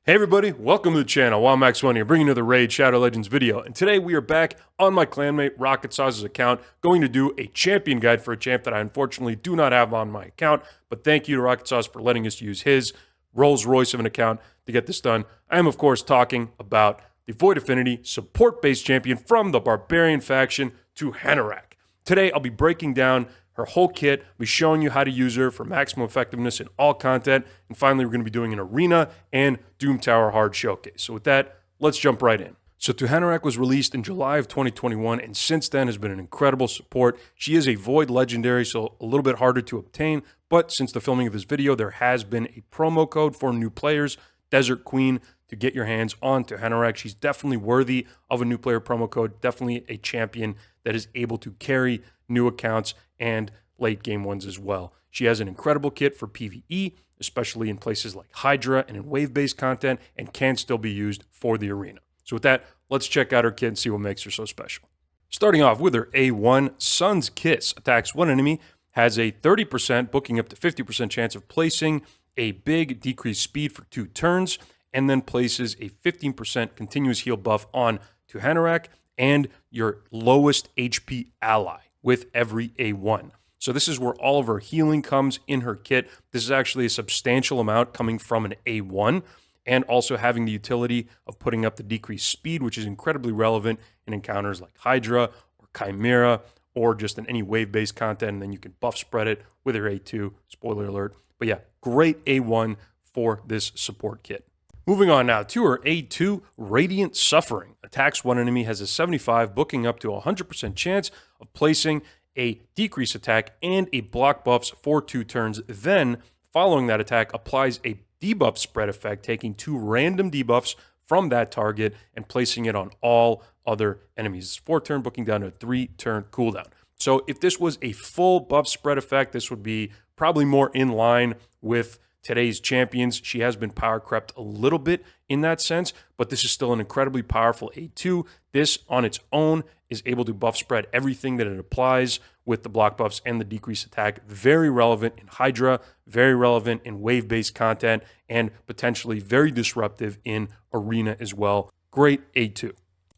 Hey everybody, welcome to the channel. WildMax1 here, bringing you the Raid Shadow Legends video. And today we are back on my clanmate Rocket Sauce's account, going to do a champion guide for a champ that I unfortunately do not have on my account. But thank you to Rocket Sauce for letting us use his Rolls Royce of an account to get this done. I am of course talking about the Void Affinity support-based champion from the Barbarian faction, Tuhanarak. Today I'll be breaking down her whole kit. I'll be showing you how to use her for maximum effectiveness in all content. And finally, we're going to be doing an arena and Doom Tower hard showcase. So with that, let's jump right in. So Tuhanarak was released in July of 2021, and since then has been an incredible support. She is a Void Legendary, so a little bit harder to obtain. But since the filming of this video, there has been a promo code for new players, Desert Queen, to get your hands on Tuhanarak. She's definitely worthy of a new player promo code, definitely a champion that is able to carry new accounts and late game ones as well. She has an incredible kit for PvE, especially in places like Hydra and in wave-based content, and can still be used for the arena. So with that, let's check out her kit and see what makes her so special. Starting off with her A1, Sun's Kiss. Attacks one enemy, has a 30%, booking up to 50% chance of placing a big decreased speed for 2 turns, and then places a 15% continuous heal buff on Tuhanarak and your lowest HP ally with every A1. So this is where all of her healing comes in her kit. This is actually a substantial amount coming from an A1, and also having the utility of putting up the decreased speed, which is incredibly relevant in encounters like Hydra or Chimera, or just in any wave-based content, and then you can buff spread it with her A2, spoiler alert. But yeah, great A1 for this support kit. Moving on now to her A2, Radiant Suffering. Attacks one enemy, has a 75, booking up to 100% chance of placing a decrease attack and a block buffs for 2 turns. Then, following that attack, applies a debuff spread effect, taking 2 random debuffs from that target and placing it on all other enemies. It's 4-turn, booking down to a 3-turn cooldown. So if this was a full buff spread effect, this would be probably more in line with today's champions. She has been power crept a little bit in that sense, but this is still an incredibly powerful A2. This on its own is able to buff spread everything that it applies with the block buffs and the decreased attack. Very relevant in Hydra, very relevant in wave-based content, and potentially very disruptive in arena as well. Great A2.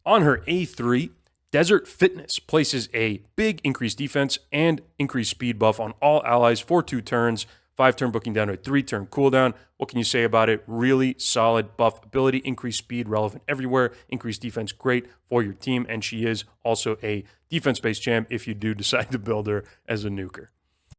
On her A3, Desert Fitness places a big increased defense and increased speed buff on all allies for 2 turns. 5-turn booking down to a 3-turn cooldown. What can you say about it? Really solid buff ability, increased speed, relevant everywhere, increased defense, great for your team, and she is also a defense-based champ if you do decide to build her as a nuker.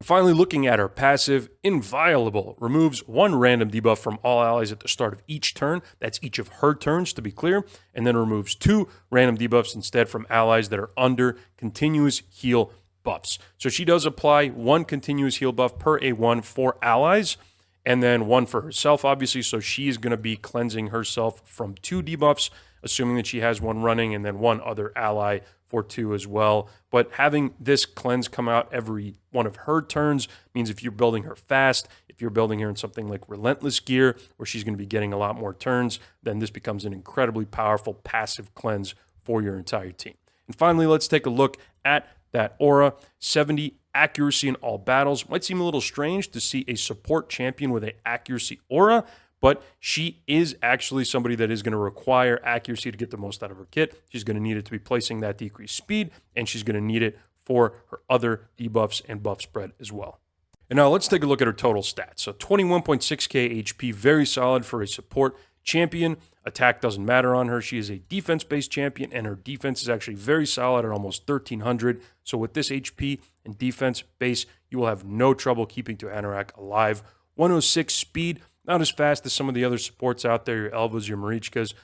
Finally, looking at her passive, Inviolable removes 1 random debuff from all allies at the start of each turn. That's each of her turns, to be clear, and then removes 2 random debuffs instead from allies that are under continuous heal buffs. So she does apply 1 continuous heal buff per A1 for allies, and then 1 for herself, obviously. So she's going to be cleansing herself from 2 debuffs, assuming that she has 1 running, and then 1 other ally for 2 as well. But having this cleanse come out every one of her turns means if you're building her fast, if you're building her in something like Relentless gear, where she's going to be getting a lot more turns, then this becomes an incredibly powerful passive cleanse for your entire team. And finally, let's take a look at that aura. 70 accuracy in all battles. Might seem a little strange to see a support champion with an accuracy aura, but she is actually somebody that is going to require accuracy to get the most out of her kit. She's going to need it to be placing that decreased speed, and she's going to need it for her other debuffs and buff spread as well. And now let's take a look at her total stats. So 21.6k HP, very solid for a support champion. Attack doesn't matter on her. She is a defense-based champion, and her defense is actually very solid at almost 1,300. So with this HP and defense base, you will have no trouble keeping Tuhanarak alive. 106 speed, not as fast as some of the other supports out there, your Elvas, your Marichkas,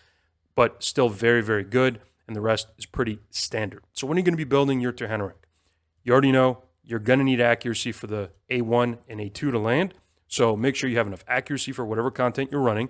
but still very, very good, and the rest is pretty standard. So when are you going to be building your Tuhanarak? You already know you're going to need accuracy for the A1 and A2 to land, so make sure you have enough accuracy for whatever content you're running.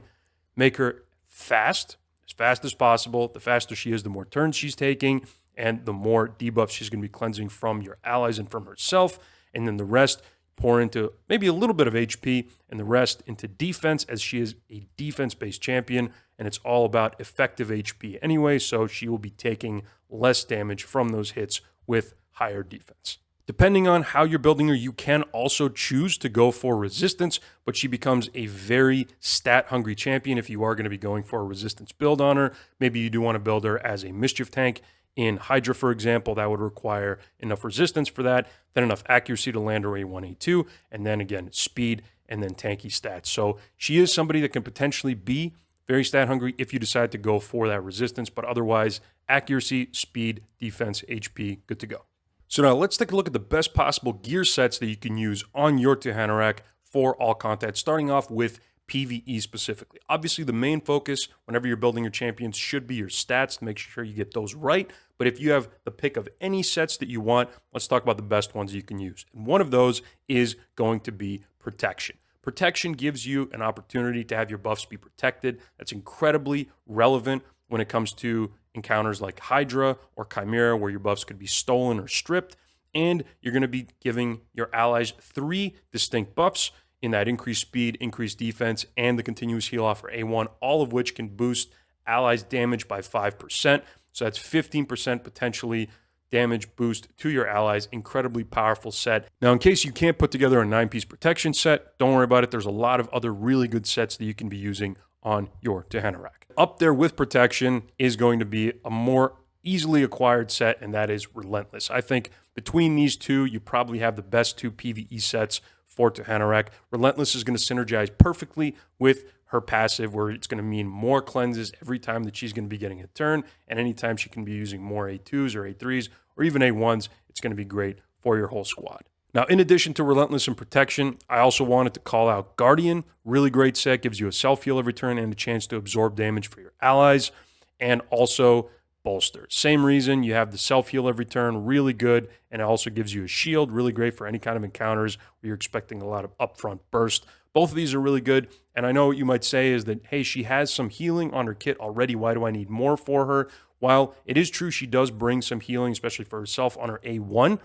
Make her fast as possible. The faster she is, the more turns she's taking, and the more debuffs she's going to be cleansing from your allies and from herself. And then the rest pour into maybe a little bit of HP, and the rest into defense, as she is a defense-based champion, and it's all about effective HP anyway, so she will be taking less damage from those hits with higher defense. Depending on how you're building her, you can also choose to go for resistance, but she becomes a very stat-hungry champion if you are going to be going for a resistance build on her. Maybe you do want to build her as a mischief tank. In Hydra, for example, that would require enough resistance for that, then enough accuracy to land her A1, A2, and then again, speed and then tanky stats. So she is somebody that can potentially be very stat-hungry if you decide to go for that resistance, but otherwise, accuracy, speed, defense, HP, good to go. So now let's take a look at the best possible gear sets that you can use on your Tuhanarak for all content, starting off with PvE specifically. Obviously, the main focus whenever you're building your champions should be your stats to make sure you get those right. But if you have the pick of any sets that you want, let's talk about the best ones you can use. And one of those is going to be protection. Protection gives you an opportunity to have your buffs be protected. That's incredibly relevant when it comes to encounters like Hydra or Chimera, where your buffs could be stolen or stripped. And you're going to be giving your allies 3 distinct buffs in that increased speed, increased defense, and the continuous heal off for A1, all of which can boost allies' damage by 5%. So that's 15% potentially damage boost to your allies. Incredibly powerful set. Now, in case you can't put together a 9-piece protection set, don't worry about it. There's a lot of other really good sets that you can be using on your Tuhanarak. Up there with protection is going to be a more easily acquired set, and that is Relentless. I think between these two, you probably have the best 2 PvE sets for Tuhanarak. Relentless is going to synergize perfectly with her passive, where it's going to mean more cleanses every time that she's going to be getting a turn, and anytime she can be using more A2s or A3s or even A1s, it's going to be great for your whole squad. Now, in addition to Relentless and Protection, I also wanted to call out Guardian. Really great set, gives you a self-heal every turn and a chance to absorb damage for your allies, and also Bolster. Same reason, you have the self-heal every turn, really good, and it also gives you a shield, really great for any kind of encounters where you're expecting a lot of upfront burst. Both of these are really good, and I know what you might say is that, hey, she has some healing on her kit already, why do I need more for her? While it is true she does bring some healing, especially for herself on her A1,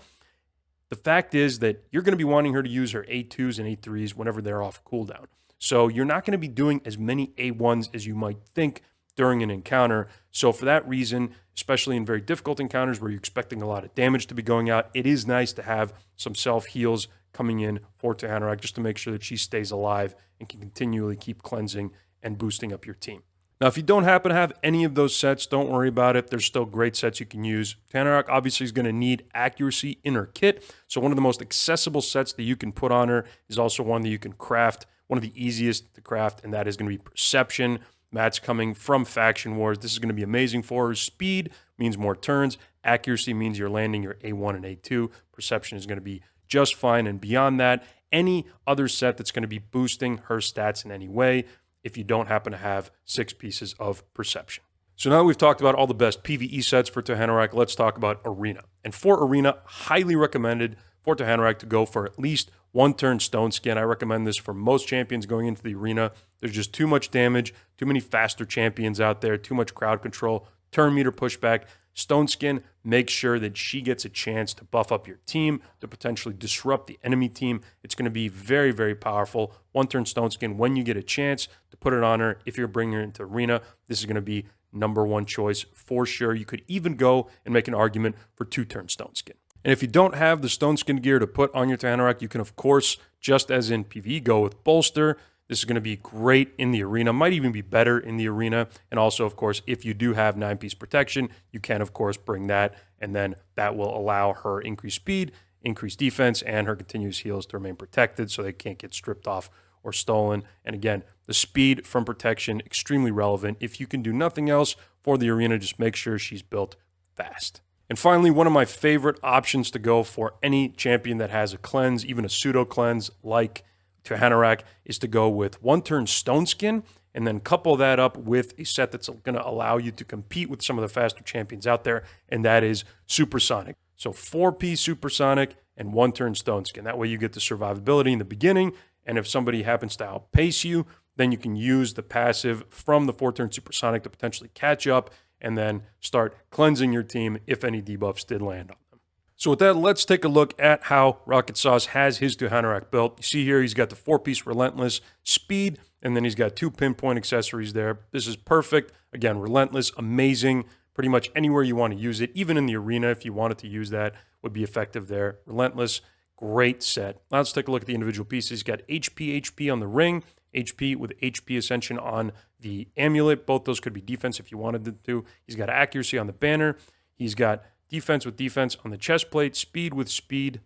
the fact is that you're going to be wanting her to use her A2s and A3s whenever they're off cooldown. So you're not going to be doing as many A1s as you might think during an encounter. So for that reason, especially in very difficult encounters where you're expecting a lot of damage to be going out, it is nice to have some self-heals coming in for Tuhanarak just to make sure that she stays alive and can continually keep cleansing and boosting up your team. Now, if you don't happen to have any of those sets, don't worry about it. There's still great sets you can use. Tuhanarak obviously is going to need accuracy in her kit. So one of the most accessible sets that you can put on her is also one that you can craft, one of the easiest to craft, and that is going to be Perception. Matt's coming from Faction Wars. This is going to be amazing for her. Speed means more turns. Accuracy means you're landing your A1 and A2. Perception is going to be just fine. And beyond that, any other set that's going to be boosting her stats in any way if you don't happen to have 6 pieces of Perception. So now we've talked about all the best PvE sets for Tuhanarak, let's talk about Arena. And for Arena, highly recommended for Tuhanarak to go for at least 1 turn Stone Skin. I recommend this for most champions going into the arena. There's just too much damage, too many faster champions out there, too much crowd control, turn meter pushback. Stone Skin makes sure that she gets a chance to buff up your team, to potentially disrupt the enemy team. It's going to be very, very powerful. 1 turn Stone Skin, when you get a chance to put it on her, if you're bringing her into arena, this is going to be #1 choice for sure. You could even go and make an argument for 2 turn Stone Skin. And if you don't have the Stone Skin gear to put on your Tuhanarak, you can, of course, just as in PvE, go with Bolster. This is going to be great in the arena, might even be better in the arena. And also, of course, if you do have 9-piece protection, you can, of course, bring that, and then that will allow her increased speed, increased defense, and her continuous heals to remain protected so they can't get stripped off or stolen. And again, the speed from protection, extremely relevant. If you can do nothing else for the arena, just make sure she's built fast. And finally, one of my favorite options to go for any champion that has a cleanse, even a pseudo cleanse like Tuhanarak, is to go with 1 turn Stone Skin and then couple that up with a set that's going to allow you to compete with some of the faster champions out there, and that is Supersonic. So 4-piece Supersonic and 1 turn Stone Skin. That way you get the survivability in the beginning, and if somebody happens to outpace you, then you can use the passive from the 4 turn Supersonic to potentially catch up and then start cleansing your team if any debuffs did land on them. So with that, let's take a look at how Rocket Sauce has his Tuhanarak built. You see here, he's got the 4-piece Relentless, Speed, and then he's got 2 pinpoint accessories there. This is perfect. Again, Relentless, amazing. pretty much anywhere you want to use it. Even in the arena, if you wanted to use that, would be effective there. Relentless, great set. Now let's take a look at the individual pieces. He's got HP on the ring, HP with HP Ascension on the amulet. Both those could be defense if you wanted to. He's got accuracy on the banner. He's got defense with defense on the chest plate, speed with speed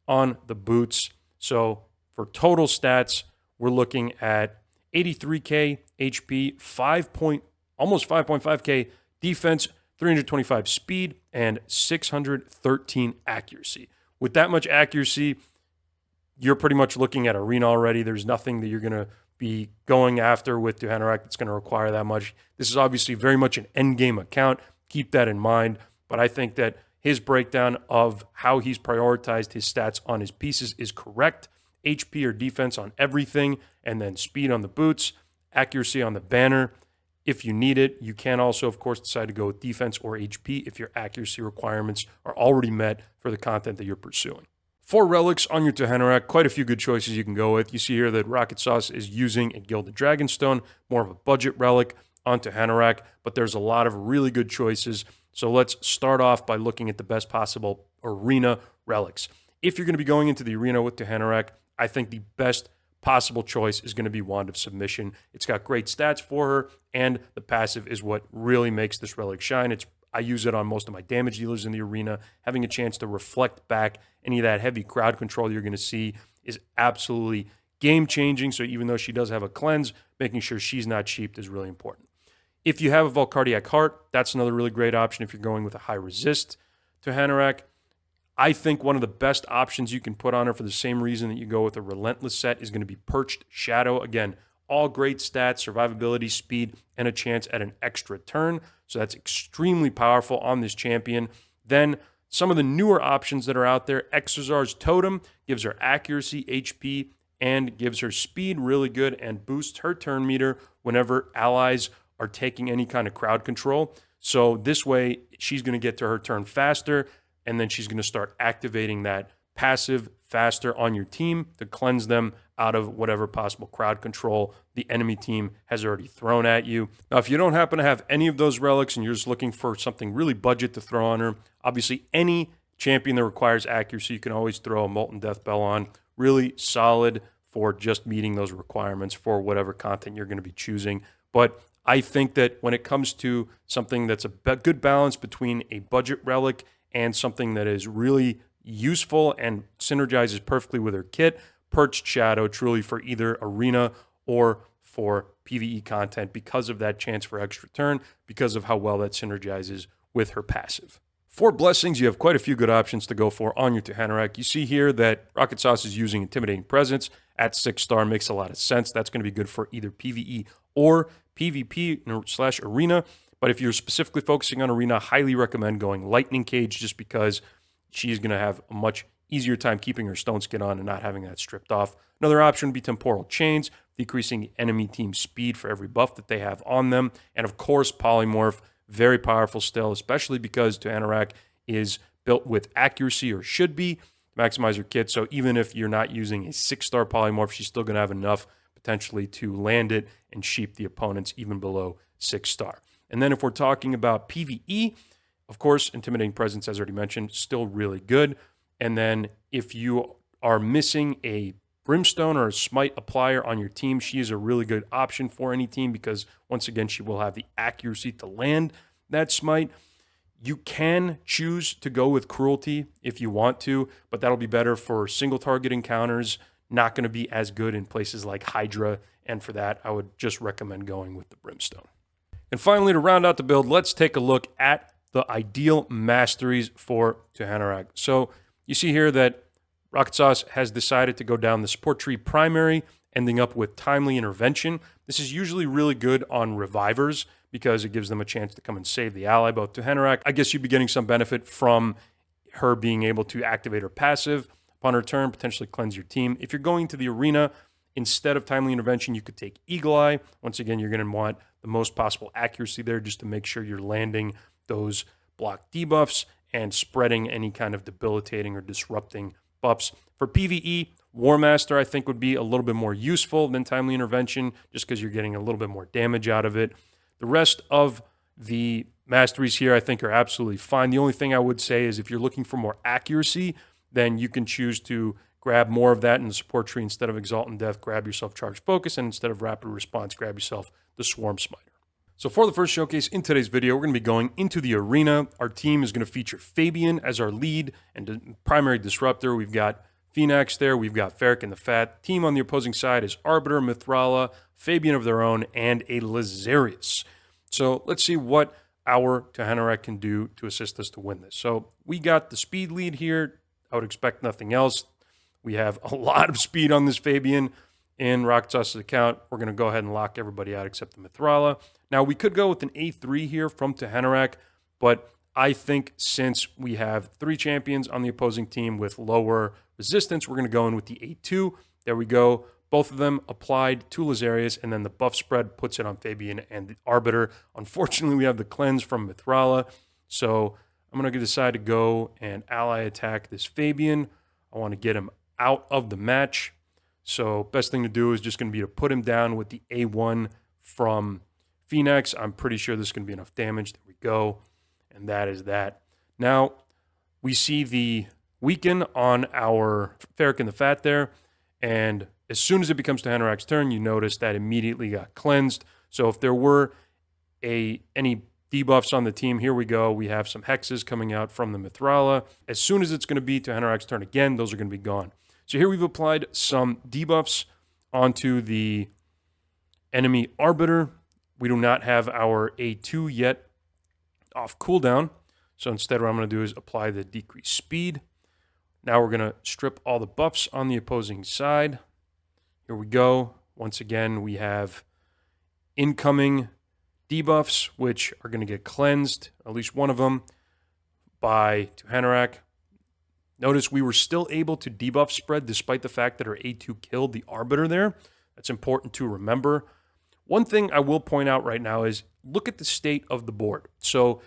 on the boots. So for total stats, we're looking at 83k HP, almost 5.5k defense, 325 speed, and 613 accuracy. With that much accuracy, you're pretty much looking at arena already. There's nothing that you're going to be going after with Tuhanarak that's going to require that much. This is obviously very much an endgame account. Keep that in mind. But I think that his breakdown of how he's prioritized his stats on his pieces is correct. HP or defense on everything, and then speed on the boots, accuracy on the banner. If you need it, you can also, of course, decide to go with defense or HP if your accuracy requirements are already met for the content that you're pursuing. For relics on your Tuhanarak, quite a few good choices you can go with. You see here that Rocket Sauce is using a Gilded Dragonstone, more of a budget relic on Tuhanarak, but there's a lot of really good choices. So let's start off by looking at the best possible arena relics. If you're going to be going into the arena with Tuhanarak, I think the best possible choice is going to be Wand of Submission. It's got great stats for her, and the passive is what really makes this relic shine. I use it on most of my damage dealers in the arena. Having a chance to reflect back any of that heavy crowd control you're going to see is absolutely game-changing. So even though she does have a cleanse, making sure she's not cheaped is really important. If you have a Valcardiac Heart, that's another really great option if you're going with a high resist Tuhanarak. I think one of the best options you can put on her for the same reason that you go with a Relentless set is going to be Perched Shadow. Again, all great stats, survivability, speed, and a chance at an extra turn. So that's extremely powerful on this champion. Then some of the newer options that are out there, Exozar's Totem gives her accuracy, HP, and gives her speed really good and boosts her turn meter whenever allies are taking any kind of crowd control. So this way, she's going to get to her turn faster, and then she's going to start activating that passive faster on your team to cleanse them out of whatever possible crowd control the enemy team has already thrown at you. Now, if you don't happen to have any of those relics and you're just looking for something really budget to throw on her, obviously any champion that requires accuracy, you can always throw a Molten Death Bell on. Really solid for just meeting those requirements for whatever content you're going to be choosing. But I think that when it comes to something that's a good balance between a budget relic and something that is really useful and synergizes perfectly with her kit, Perched Shadow truly for either arena or for PvE content because of that chance for extra turn, because of how well that synergizes with her passive. For blessings, you have quite a few good options to go for on your Tuhanarak. You see here that Rocket Sauce is using Intimidating Presence at 6-star. Makes a lot of sense. That's going to be good for either PvE or PvP/arena. But if you're specifically focusing on arena, I highly recommend going Lightning Cage just because she's going to have a much easier time keeping her stone skin on and not having that stripped off. Another option would be Temporal Chains, decreasing the enemy team's speed for every buff that they have on them. And of course, Polymorph, very powerful still, especially because Tuhanarak is built with accuracy, or should be, to maximize her kit. So even if you're not using a 6-star Polymorph, she's still going to have enough potentially to land it and sheep the opponents even below 6-star. And then if we're talking about PvE, of course, Intimidating Presence, as already mentioned, still really good. And then if you are missing a Brimstone or a Smite applier on your team, she is a really good option for any team because, once again, she will have the accuracy to land that Smite. You can choose to go with Cruelty if you want to, but that'll be better for single target encounters, not going to be as good in places like Hydra, and for that, I would just recommend going with the Brimstone. And finally, to round out the build, let's take a look at the ideal masteries for Tuhanarak. So you see here that Rocket Sauce has decided to go down the support tree primary, ending up with Timely Intervention. This is usually really good on revivers because it gives them a chance to come and save the ally. But Tuhanarak, I guess you'd be getting some benefit from her being able to activate her passive upon her turn, potentially cleanse your team. If you're going to the arena, instead of Timely Intervention, you could take Eagle Eye. Once again, you're going to want the most possible accuracy there just to make sure you're landing those block debuffs and spreading any kind of debilitating or disrupting buffs. For PvE, War Master I think would be a little bit more useful than Timely Intervention just because you're getting a little bit more damage out of it. The rest of the Masteries here, I think, are absolutely fine. The only thing I would say is if you're looking for more accuracy, then you can choose to grab more of that in the support tree. Instead of Exalt and Death, grab yourself Charge Focus, and instead of Rapid Response, grab yourself the Swarm Smiter. So for the first showcase in today's video, we're going to be going into the arena. Our team is going to feature Fabian as our lead and primary disruptor. We've got Phoenix there. We've got Ferric and the Fat. Team on the opposing side is Arbiter, Mithrala, Fabian of their own, and a Lazarius. So let's see what our Tuhanarak can do to assist us to win this. So we got the speed lead here. I would expect nothing else. We have a lot of speed on this Fabian in Rocket Sauce's account. We're going to go ahead and lock everybody out except the Mithrala. Now, we could go with an A3 here from Tuhanarak, but I think since we have 3 champions on the opposing team with lower resistance, we're going to go in with the A2. There we go. Both of them applied to Lazarius, and then the buff spread puts it on Fabian and the Arbiter. Unfortunately, we have the cleanse from Mithrala, so I'm going to decide to go and ally attack this Fabian. I want to get him out of the match. So best thing to do is just going to be to put him down with the A1 from Phoenix. I'm pretty sure this is going to be enough damage. There we go. And that is that. Now, we see the weaken on our Ferric and the Fat there. And as soon as it becomes Tuhanarak's turn, you notice that immediately got cleansed. So if there were any debuffs on the team, here we go. We have some hexes coming out from the Mithrala. As soon as it's going to be Tuhanarak's turn again, those are going to be gone. So here we've applied some debuffs onto the enemy Arbiter. We do not have our A2 yet off cooldown. So instead what I'm going to do is apply the decreased speed. Now we're going to strip all the buffs on the opposing side. Here we go. Once again, we have incoming debuffs, which are going to get cleansed, at least one of them, by Tuhanarak. Notice we were still able to debuff spread despite the fact that our A2 killed the Arbiter there. That's important to remember. One thing I will point out right now is look at the state of the board. So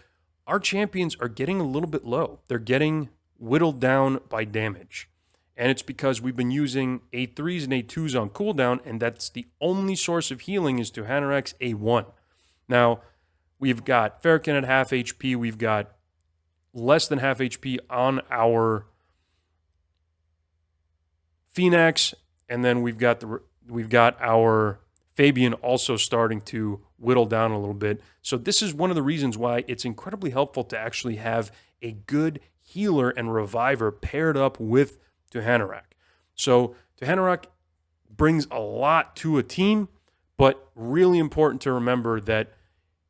our champions are getting a little bit low. They're getting whittled down by damage. And it's because we've been using A3s and A2s on cooldown, and that's the only source of healing is Tuhanarak's A1. Now, we've got Ferrican at half HP. We've got less than half HP on our Phoenix, and then we've got our Fabian also starting to whittle down a little bit. So this is one of the reasons why it's incredibly helpful to actually have a good healer and reviver paired up with Tuhanarak. So Tuhanarak brings a lot to a team, but really important to remember that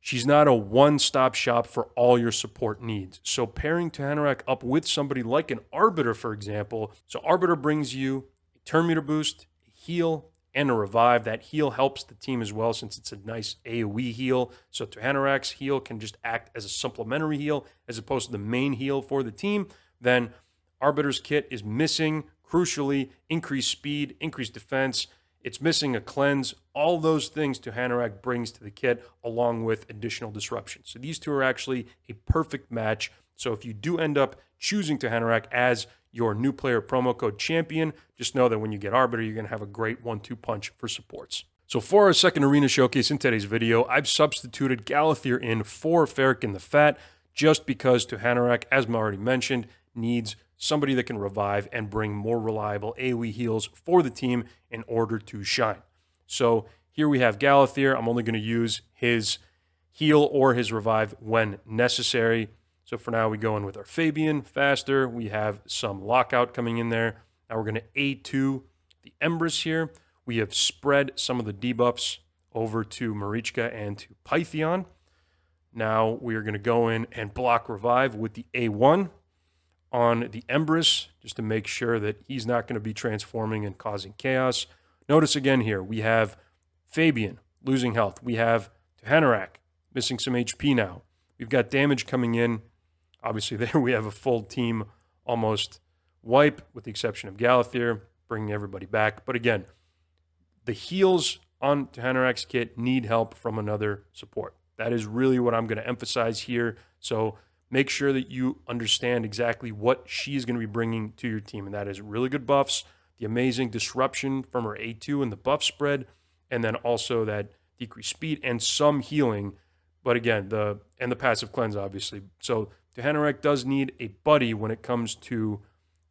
she's not a one-stop shop for all your support needs. So pairing Tuhanarak up with somebody like an Arbiter, for example. So Arbiter brings you a turn meter boost, a heal, and a revive. That heal helps the team as well since it's a nice AoE heal. So Tuhanarak's heal can just act as a supplementary heal as opposed to the main heal for the team. Then Arbiter's kit is missing, crucially, increased speed, increased defense. It's missing a cleanse. All those things Tuhanarak brings to the kit along with additional disruption. So these two are actually a perfect match. So if you do end up choosing Tuhanarak as your new player promo code champion, just know that when you get Arbiter, you're going to have a great 1-2 punch for supports. So for our second arena showcase in today's video, I've substituted Galathir in for Ferric and the Fat just because Tuhanarak, as I already mentioned, needs somebody that can revive and bring more reliable AoE heals for the team in order to shine. So here we have Galathir. I'm only going to use his heal or his revive when necessary. So for now, we go in with our Fabian faster. We have some lockout coming in there. Now we're going to A2 the Empress here. We have spread some of the debuffs over to Marichka and to Pythion. Now we are going to go in and block revive with the A1 on the Empress, just to make sure that he's not going to be transforming and causing chaos. Notice again here, we have Fabian losing health. We have Tuhanarak missing some HP now. We've got damage coming in. Obviously there we have a full team almost wipe, with the exception of Galathir, bringing everybody back. But again, the heals on Tuhanarak's kit need help from another support. That is really what I'm going to emphasize here. So make sure that you understand exactly what she's going to be bringing to your team. And that is really good buffs, the amazing disruption from her A2 and the buff spread, and then also that decreased speed and some healing But again, the passive cleanse, obviously. So Tuhanarak does need a buddy when it comes to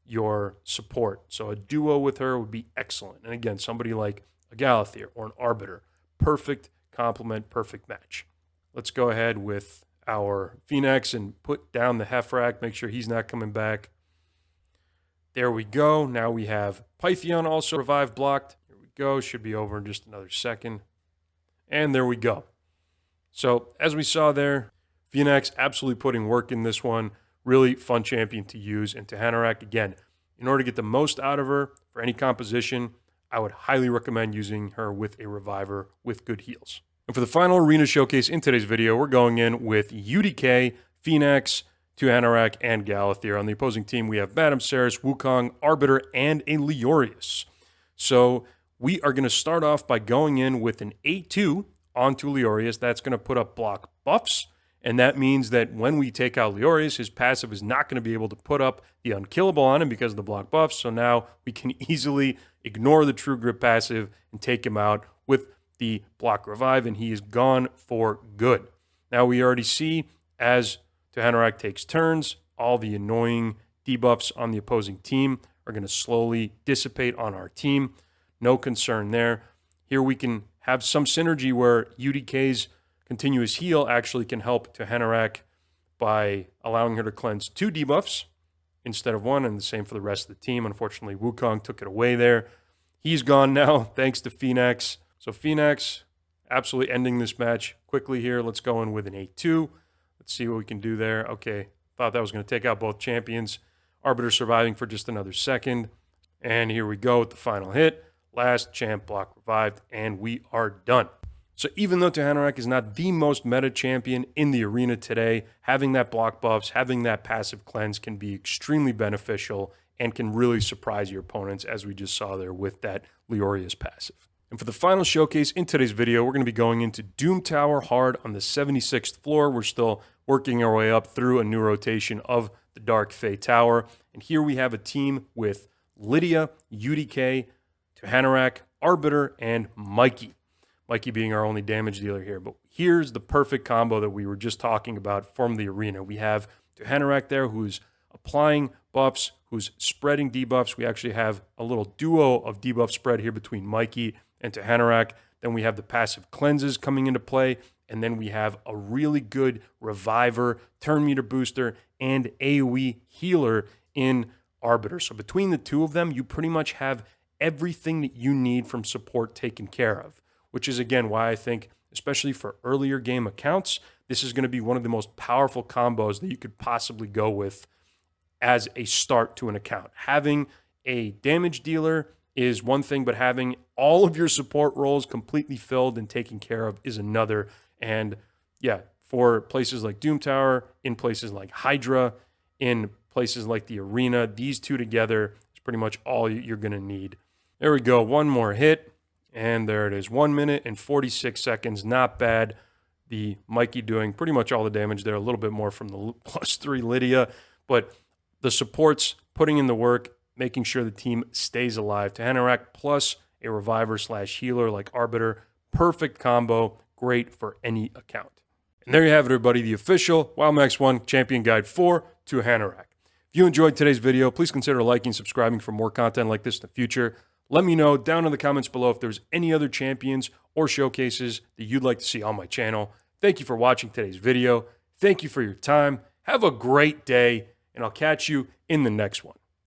your support. So a duo with her would be excellent. And again, somebody like a Galathier or an Arbiter. Perfect complement, perfect match. Let's go ahead with our Phoenix and put down the Heffrack, make sure he's not coming back. There we go. Now we have Pythion also revive blocked. Here we go. Should be over in just another second. And there we go. So as we saw there, Phoenix absolutely putting work in this one. Really fun champion to use. And Tuhanarak, again, in order to get the most out of her for any composition, I would highly recommend using her with a reviver with good heals. And for the final arena showcase in today's video, we're going in with UDK, Phoenix, Tuhanarak, and Galathier. On the opposing team, we have Madame Ceres, Wukong, Arbiter, and a Leorius. So we are going to start off by going in with an 8-2 onto Leorius. That's going to put up block buffs, and that means that when we take out Leorius, his passive is not going to be able to put up the unkillable on him because of the block buffs. So now we can easily ignore the True Grip passive and take him out with the block revive, and he is gone for good. Now we already see as Tuhanarak takes turns, all the annoying debuffs on the opposing team are going to slowly dissipate on our team. No concern there. Here we can have some synergy where UDK's continuous heal actually can help Tuhanarak by allowing her to cleanse 2 debuffs instead of 1, and the same for the rest of the team. Unfortunately, Wukong took it away there. He's gone now, thanks to Phoenix. So Phoenix absolutely ending this match quickly here. Let's go in with an 8-2. Let's see what we can do there. Okay, thought that was going to take out both champions. Arbiter surviving for just another second. And here we go with the final hit. Last champ block revived, and we are done. So even though Tuhanarak is not the most meta champion in the arena today, having that block buffs, having that passive cleanse can be extremely beneficial and can really surprise your opponents, as we just saw there with that Leorius passive. And for the final showcase in today's video, we're going to be going into Doom Tower hard on the 76th floor. We're still working our way up through a new rotation of the Dark Fae Tower. And here we have a team with Lydia, UDK, Tuhanarak, Arbiter, and Mikey. Mikey being our only damage dealer here. But here's the perfect combo that we were just talking about from the arena. We have Tuhanarak there who's applying buffs, who's spreading debuffs. We actually have a little duo of debuff spread here between Mikey and Tuhanarak. Then we have the passive cleanses coming into play. And then we have a really good reviver, turn meter booster, and AoE healer in Arbiter. So between the two of them, you pretty much have everything that you need from support taken care of, which is, again, why I think, especially for earlier game accounts, this is going to be one of the most powerful combos that you could possibly go with as a start to an account. Having a damage dealer is one thing, but having all of your support roles completely filled and taken care of is another. And yeah, for places like Doom Tower, in places like Hydra, in places like the arena, these two together is pretty much all you're going to need. There we go. One more hit. And there it is. 1 minute and 46 seconds. Not bad. The Mikey doing pretty much all the damage there. A little bit more from the +3 Lydia. But the supports putting in the work, making sure the team stays alive. Tuhanarak plus a reviver/healer like Arbiter. Perfect combo. Great for any account. And there you have it, everybody. The official WoWmax 1 Champion Guide for Tuhanarak. If you enjoyed today's video, please consider liking and subscribing for more content like this in the future. Let me know down in the comments below if there's any other champions or showcases that you'd like to see on my channel. Thank you for watching today's video. Thank you for your time. Have a great day, and I'll catch you in the next one.